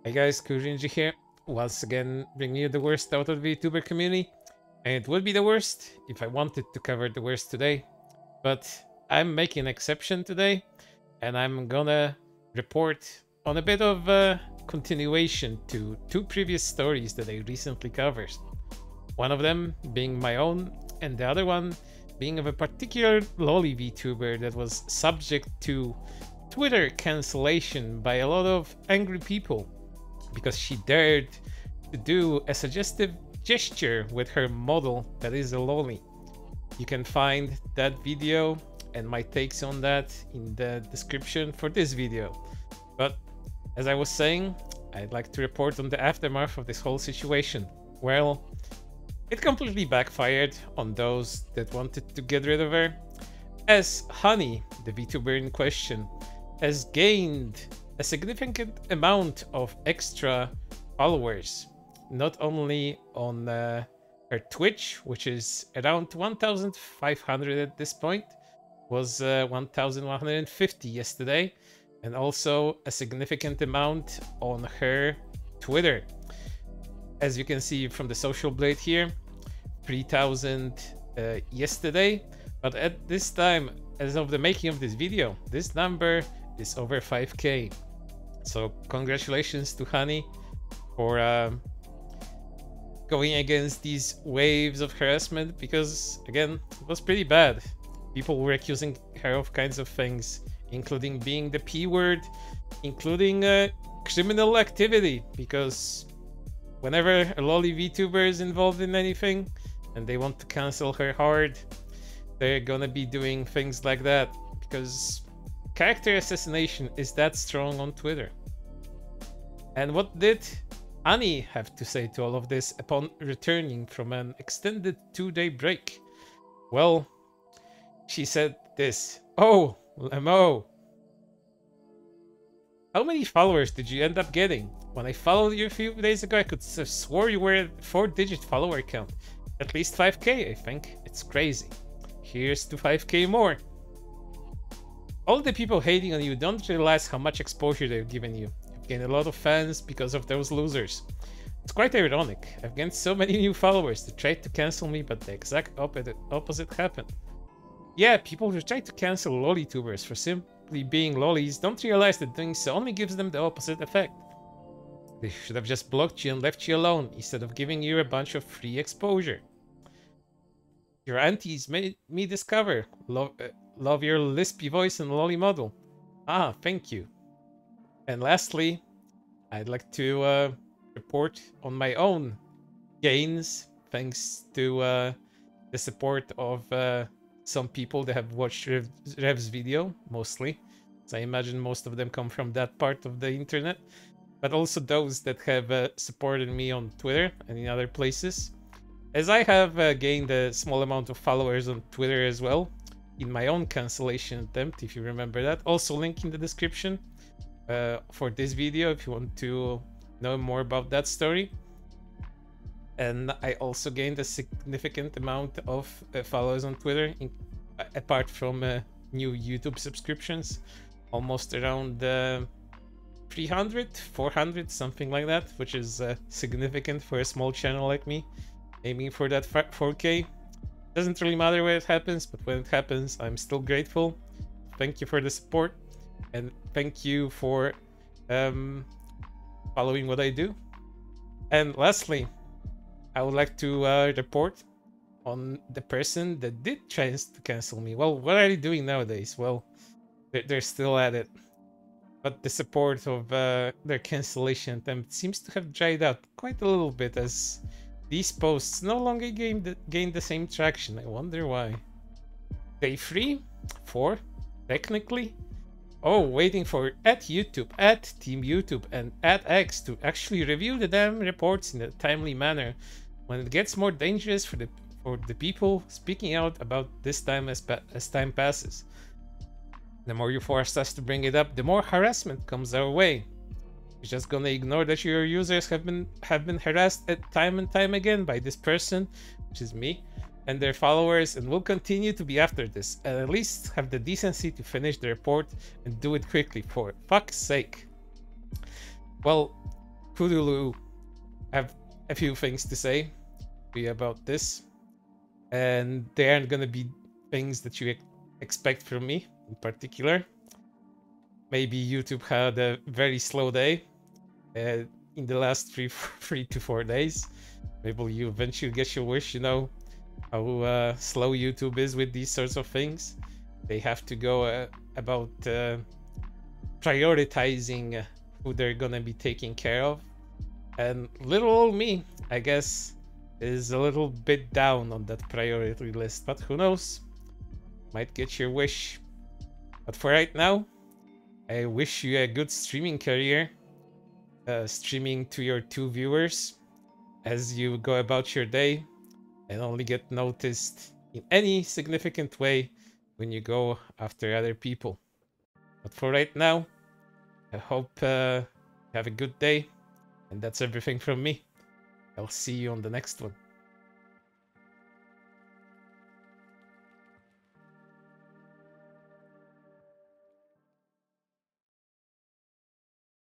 Hey guys, Rinji here. Once again, bringing you the worst out of the VTuber community. And it would be the worst if I wanted to cover the worst today. But I'm making an exception today. And I'm gonna report on a bit of a continuation to two previous stories that I recently covered. One of them being my own, and the other one being of a particular loli VTuber that was subject to Twitter cancellation by a lot of angry people because she dared to do a suggestive gesture with her model that is a loli. You can find that video and my takes on that in the description for this video. But as I was saying, I'd like to report on the aftermath of this whole situation. Well, it completely backfired on those that wanted to get rid of her, as Honey, the VTuber in question, has gained a significant amount of extra followers, not only on her Twitch, which is around 1,500 at this point, was 1,150 yesterday, and also a significant amount on her Twitter. As you can see from the social blade here, 3,000 yesterday, but at this time, as of the making of this video, this number is over 5k. So congratulations to Honey for going against these waves of harassment, because again, it was pretty bad. People were accusing her of kinds of things, including being the P word, including criminal activity, because whenever a loli VTuber is involved in anything and they want to cancel her hard, they're gonna be doing things like that, because character assassination is that strong on Twitter. And what did Annie have to say to all of this upon returning from an extended 2-day break? Well, she said this: "Oh, Lemo, how many followers did you end up getting? When I followed you a few days ago, I could have swore you were a 4-digit follower count. At least 5k, I think. It's crazy. Here's to 5k more. All the people hating on you don't realize how much exposure they've given you. You've gained a lot of fans because of those losers. It's quite ironic. I've gained so many new followers that tried to cancel me, but the exact opposite happened. Yeah, people who try to cancel lolitubers for simply being lolis don't realize that doing so only gives them the opposite effect. They should have just blocked you and left you alone, instead of giving you a bunch of free exposure. Your aunties made me discover. Love your lispy voice and loli model. Ah, thank you. And lastly, I'd like to report on my own gains, thanks to the support of some people that have watched Rev's video, mostly. So I imagine most of them come from that part of the internet. But also those that have supported me on Twitter and in other places. As I have gained a small amount of followers on Twitter as well, in my own cancellation attempt, if you remember that. Also link in the description for this video if you want to know more about that story. And I also gained a significant amount of followers on Twitter, apart from new YouTube subscriptions, almost around 300, 400, something like that, which is significant for a small channel like me, aiming for that 4k. Doesn't really matter where it happens, but when it happens, I'm still grateful. Thank you for the support, and thank you for following what I do. And lastly, I would like to report on the person that did try to cancel me. Well, what are they doing nowadays? Well, they're still at it. But the support of their cancellation attempt seems to have dried out quite a little bit, as these posts no longer gain the same traction. I wonder why. Day 3? 4? Technically? Oh, waiting for @YouTube, @Team YouTube, and @X to actually review the damn reports in a timely manner when it gets more dangerous for the people speaking out about this time as time passes. The more you force us to bring it up, the more harassment comes our way. You're just gonna ignore that your users have been harassed time and time again by this person, which is me, and their followers, and will continue to be after this, and at least have the decency to finish the report and do it quickly, for fuck's sake. Well, Kudulu have a few things to say about this, and they aren't gonna be things that you expect from me in particular. Maybe YouTube had a very slow day in the last 3 to 4 days. Maybe you eventually get your wish. You know how slow YouTube is with these sorts of things. They have to go about prioritizing who they're gonna be taking care of. And little old me, I guess, is a little bit down on that priority list, but who knows? Might get your wish. But for right now, I wish you a good streaming career, streaming to your 2 viewers as you go about your day, and only get noticed in any significant way when you go after other people. But for right now, I hope you have a good day, and that's everything from me. I'll see you on the next one.